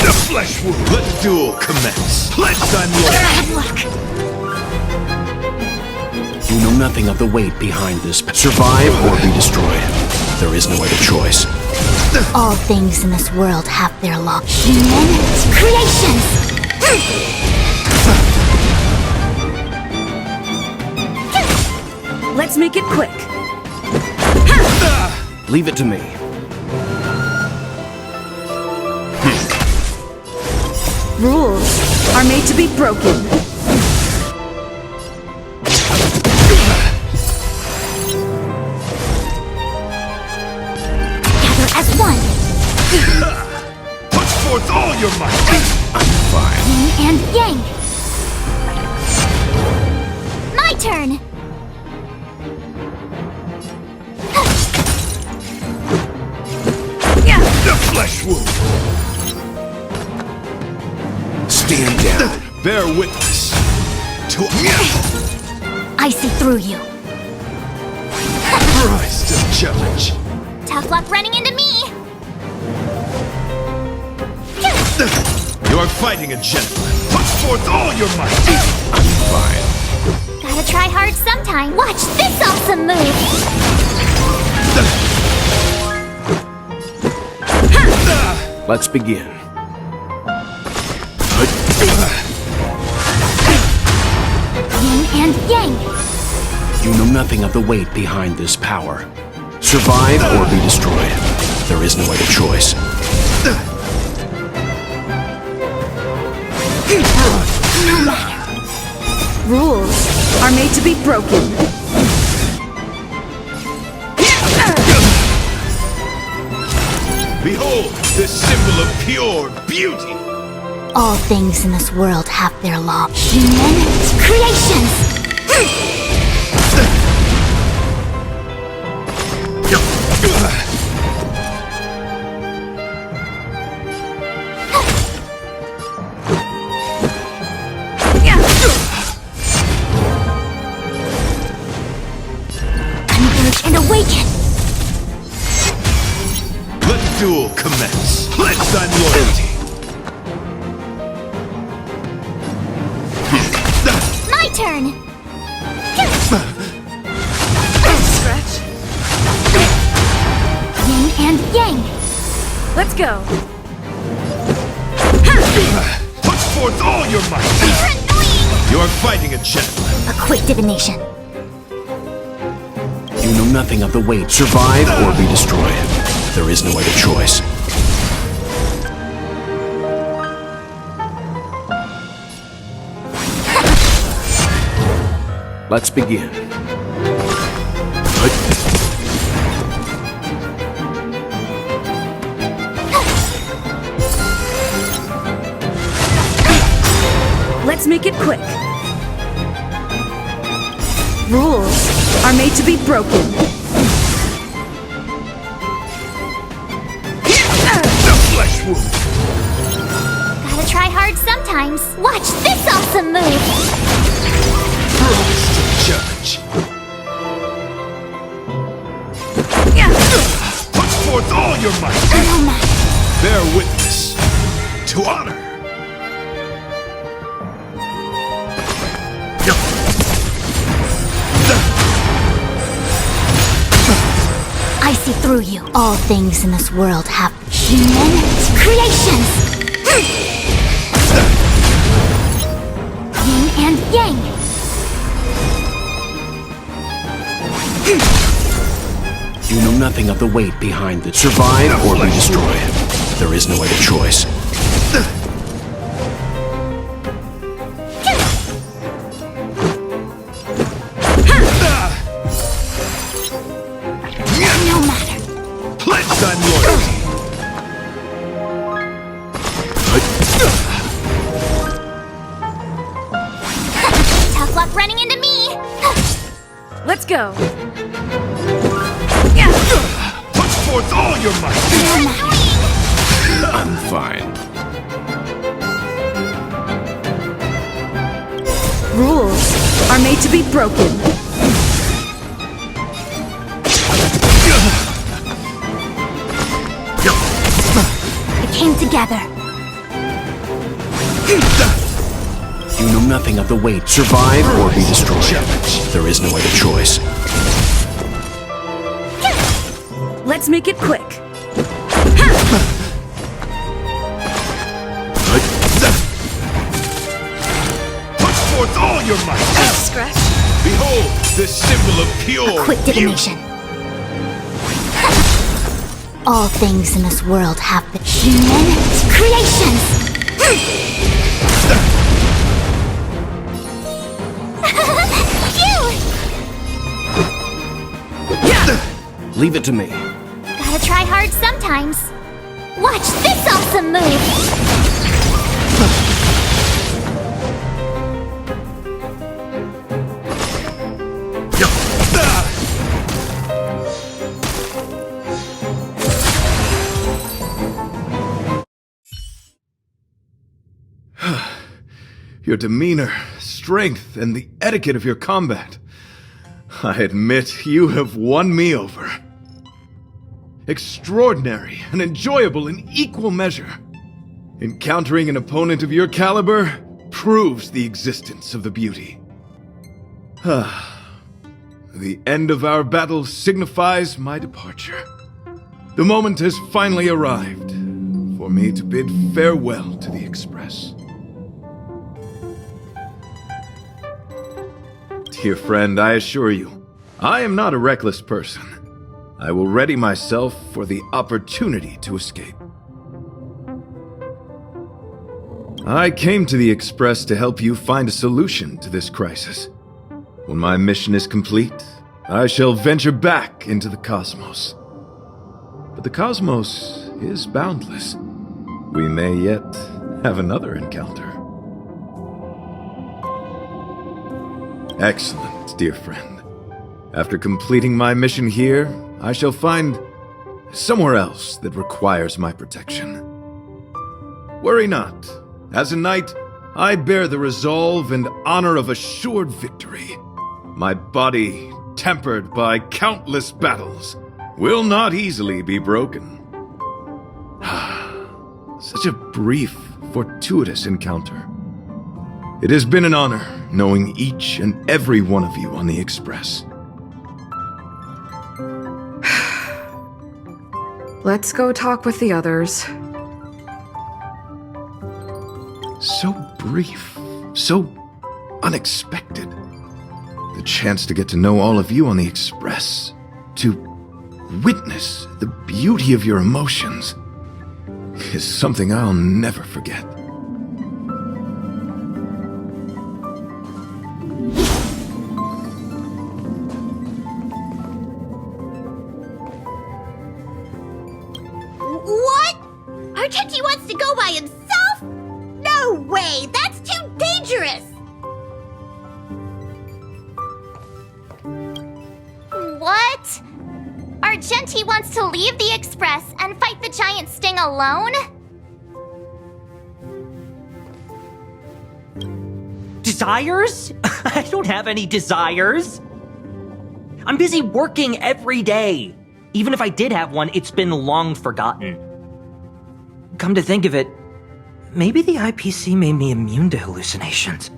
The flesh wound. Let the duel commence. Pledge thy loyalty. Bad luck. You know nothing of the weight behind this. Survive or be destroyed. There is no other choice. All things in this world have their law. Human creations! quick. Leave it to me. Rules are made to be broken. Gather as one. Put forth all your might! I'm fine. Yin and yang. My turn. The flesh wound! Stand down. Bear witness to I see through you. rise to the challenge. Tough luck running into me. You are fighting a gentleman. Put forth all your might! I'm fine. Gotta try hard sometime. Watch this awesome move. Let's begin. Yin and yang. You know nothing of the weight behind this power. Survive or be destroyed. There is no other choice. Rules are made to be broken. Behold, this symbol of pure beauty! All things in this world have their law. Human creations. Converge and awaken. Let the duel commence. Pledge thy loyalty. My turn. Stretch. Yin and yang. Let's go. Put forth all your might! You're annoying. You are fighting a gentleman. A quick divination. You know nothing of the weight. Survive or be destroyed. There is no other choice. Let's begin. Let's make it quick. Rules are made to be broken. The flesh wound! Gotta try hard sometimes. Watch this awesome move. Rise to the challenge. Put forth all your might! No matter. Bear witness to honor. I see through you. All things in this world have human creations. Yin and yang. You know nothing of the weight behind the survive or be destroyed. There is no other choice. No matter. Pledge thy loyalty. Tough luck running into me. Let's go. Put forth all your might! No matter. I'm fine. Rules are made to be broken. We came together. You know nothing of the weight. Survive or be destroyed. There is no other choice. Let's make it quick. Put forth all your might! Scratch. Behold, the symbol of pure Quick divination. All things in this world have been human creations. Leave it to me. Gotta try hard sometimes. Watch this awesome move! Your demeanor, strength, and the etiquette of your combat. I admit you have won me over. Extraordinary and enjoyable in equal measure. Encountering an opponent of your caliber proves the existence of the beauty. The end of our battle signifies my departure. The moment has finally arrived for me to bid farewell to the Express. Dear friend, I assure you, I am not a reckless person. I will ready myself for the opportunity to escape. I came to the Express to help you find a solution to this crisis. When my mission is complete, I shall venture back into the cosmos. But the cosmos is boundless. We may yet have another encounter. Excellent, dear friend. After completing my mission here, I shall find somewhere else that requires my protection. Worry not. As a knight, I bear the resolve and honor of assured victory. My body, tempered by countless battles, will not easily be broken. Such a brief, fortuitous encounter. It has been an honor knowing each and every one of you on the Express. Let's go talk with the others. So brief, so unexpected. The chance to get to know all of you on the Express, to witness the beauty of your emotions, is something I'll never forget. What? Argenti wants to go by himself? No way! That's too dangerous! What? Argenti wants to leave the Express and fight the giant Sting alone? Desires? I don't have any desires. I'm busy working every day. Even if I did have one, it's been long forgotten. Come to think of it, maybe the IPC made me immune to hallucinations.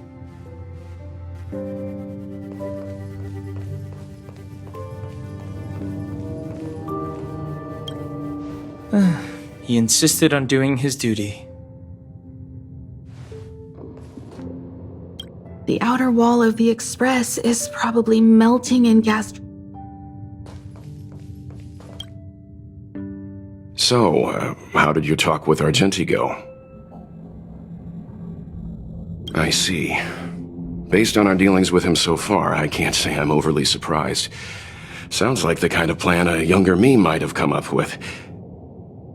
He insisted on doing his duty. The outer wall of the Express is probably melting in gas. So, how did your talk with Argenti go? I see. Based on our dealings with him so far, I can't say I'm overly surprised. Sounds like the kind of plan a younger me might have come up with.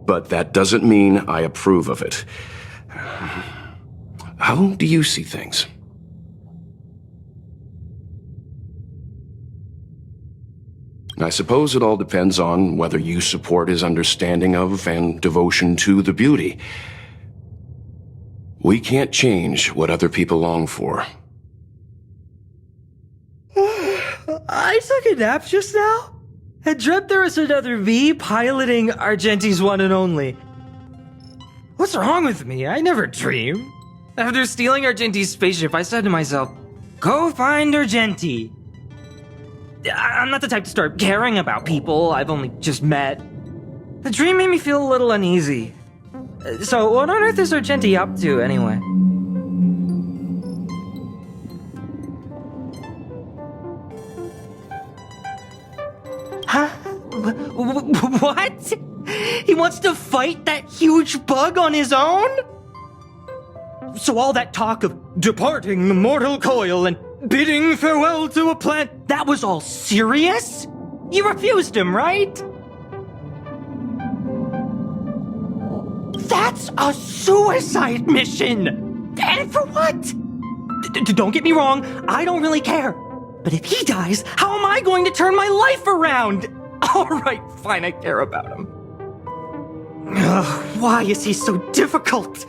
But that doesn't mean I approve of it. How do you see things? I suppose it all depends on whether you support his understanding of and devotion to the beauty. We can't change what other people long for. I took a nap just now. I dreamt there was another V piloting Argenti's one and only. What's wrong with me? I never dream. After stealing Argenti's spaceship, I said to myself, go find Argenti. I'm not the type to start caring about people I've only just met. The dream made me feel a little uneasy. So what on earth is Argenti up to, anyway? What? He wants to fight that huge bug on his own? So all that talk of departing the mortal coil and bidding farewell to a plant, that was all serious? You refused him, right? That's a suicide mission! And for what? Don't get me wrong, I don't really care. But if he dies, how am I going to turn my life around? Alright, fine, I care about him. Ugh, why is he so difficult?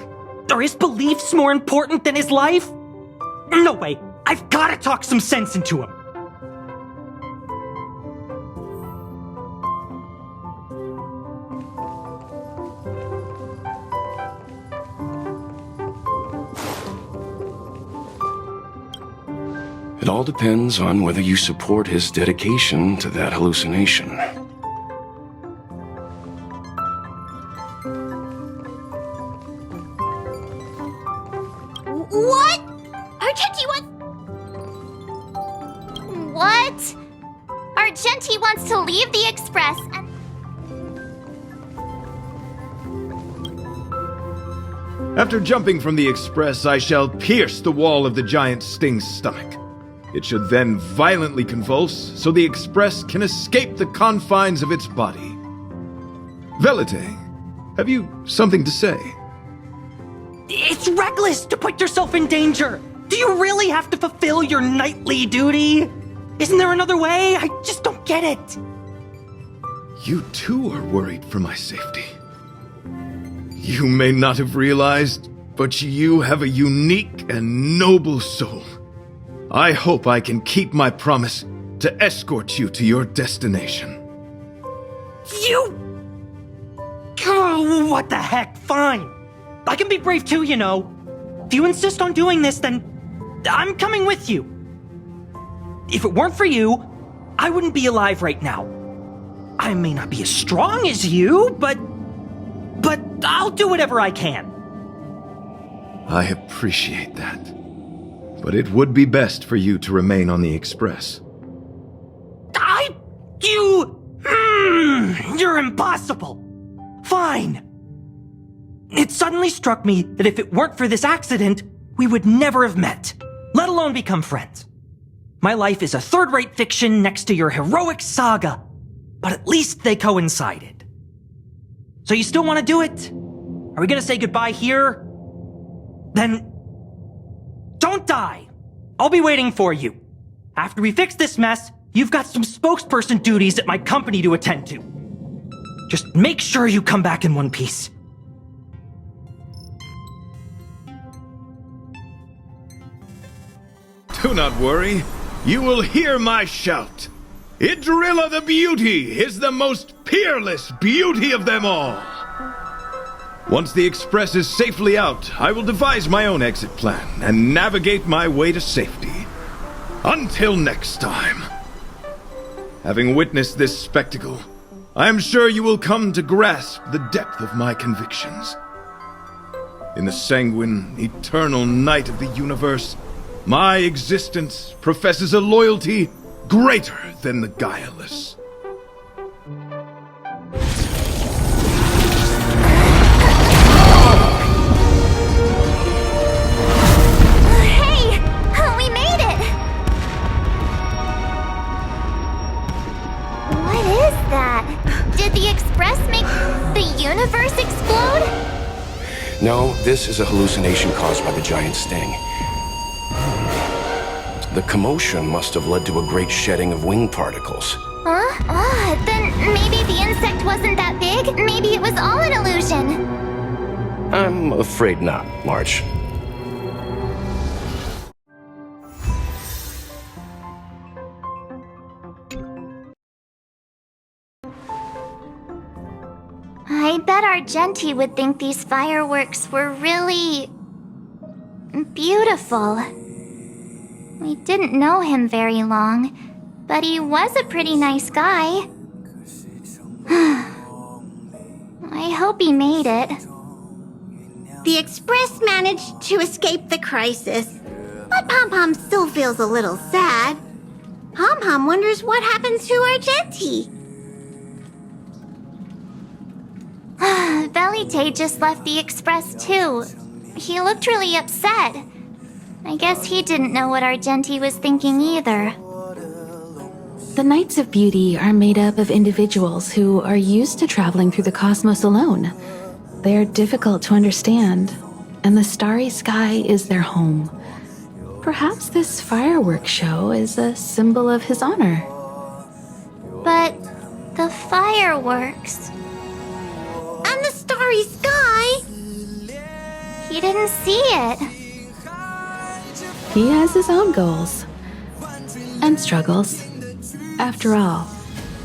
Are his beliefs more important than his life? No way, I've gotta talk some sense into him. It all depends on whether you support his dedication to that hallucination. What? Argenti, what? What? Argenti wants to leave the Express and... After jumping from the Express, I shall pierce the wall of the giant sting's stomach. It should then violently convulse, so the Express can escape the confines of its body. Velite, have you something to say? It's reckless to put yourself in danger! Do you really have to fulfill your nightly duty? Isn't there another way? I just don't get it. You too are worried for my safety. You may not have realized, but you have a unique and noble soul. I hope I can keep my promise to escort you to your destination. You... Oh, what the heck? Fine. I can be brave too, you know. If you insist on doing this, then I'm coming with you. If it weren't for you, I wouldn't be alive right now. I may not be as strong as you, but I'll do whatever I can. I appreciate that. But it would be best for you to remain on the Express. You're impossible. Fine. It suddenly struck me that if it weren't for this accident, we would never have met, let alone become friends. My life is a third-rate fiction next to your heroic saga, but at least they coincided. So you still want to do it? Are we gonna say goodbye here? Then don't die. I'll be waiting for you. After we fix this mess, you've got some spokesperson duties at my company to attend to. Just make sure you come back in one piece. Do not worry. You will hear my shout. Idrilla the Beauty is the most peerless beauty of them all. Once the Express is safely out, I will devise my own exit plan and navigate my way to safety. Until next time. Having witnessed this spectacle, I am sure you will come to grasp the depth of my convictions. In the sanguine, eternal night of the universe, my existence professes a loyalty greater than the guileless. Hey! We made it! What is that? Did the Express make the universe explode? No, this is a hallucination caused by the giant sting. The commotion must have led to a great shedding of wing particles. Huh? Then maybe the insect wasn't that big? Maybe it was all an illusion. I'm afraid not, March. I bet Argenti would think these fireworks were really... beautiful. We didn't know him very long, but he was a pretty nice guy. I hope he made it. The Express managed to escape the crisis, but Pom Pom still feels a little sad. Pom Pom wonders what happened to Argenti. Tay just left the Express too. He looked really upset. I guess he didn't know what Argenti was thinking either. The Knights of Beauty are made up of individuals who are used to traveling through the cosmos alone. They're difficult to understand, and the starry sky is their home. Perhaps this fireworks show is a symbol of his honor. But the fireworks... And the starry sky! He didn't see it. He has his own goals and struggles. After all,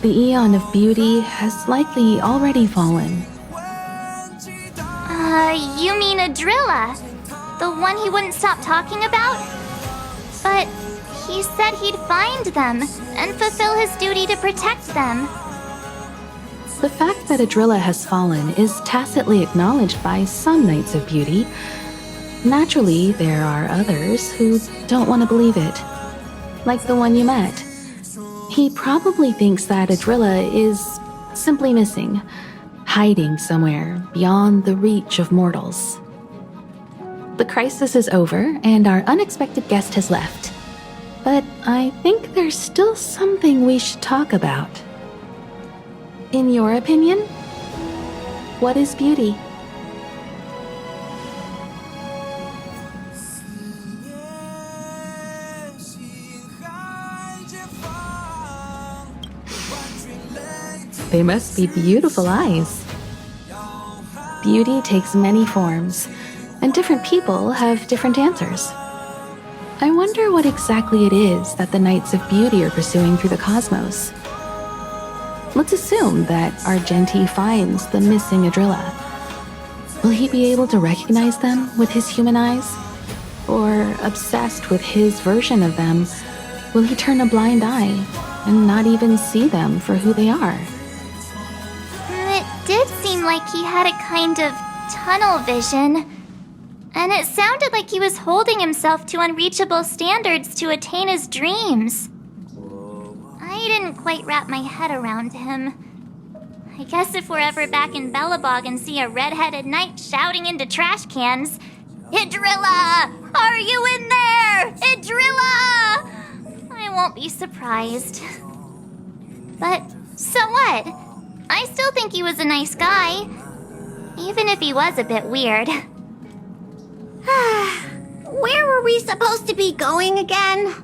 the Eon of Beauty has likely already fallen. You mean Adrilla? The one he wouldn't stop talking about? But he said he'd find them and fulfill his duty to protect them. The fact that Adrilla has fallen is tacitly acknowledged by some Knights of Beauty. Naturally, there are others who don't want to believe it. Like the one you met. He probably thinks that Adrilla is simply missing, hiding somewhere beyond the reach of mortals. The crisis is over, and our unexpected guest has left. But I think there's still something we should talk about. In your opinion, what is beauty? They must be beautiful eyes. Beauty takes many forms, and different people have different answers. I wonder what exactly it is that the Knights of Beauty are pursuing through the cosmos. Let's assume that Argenti finds the missing Adrilla. Will he be able to recognize them with his human eyes? Or, obsessed with his version of them, will he turn a blind eye and not even see them for who they are? It did seem like he had a kind of tunnel vision. And it sounded like he was holding himself to unreachable standards to attain his dreams. I didn't quite wrap my head around him. I guess if we're ever back in Bellabog and see a red-headed knight shouting into trash cans, "Idrilla! Are you in there? Idrilla!" I won't be surprised. But so what? I still think he was a nice guy, even if he was a bit weird. Where were we supposed to be going again?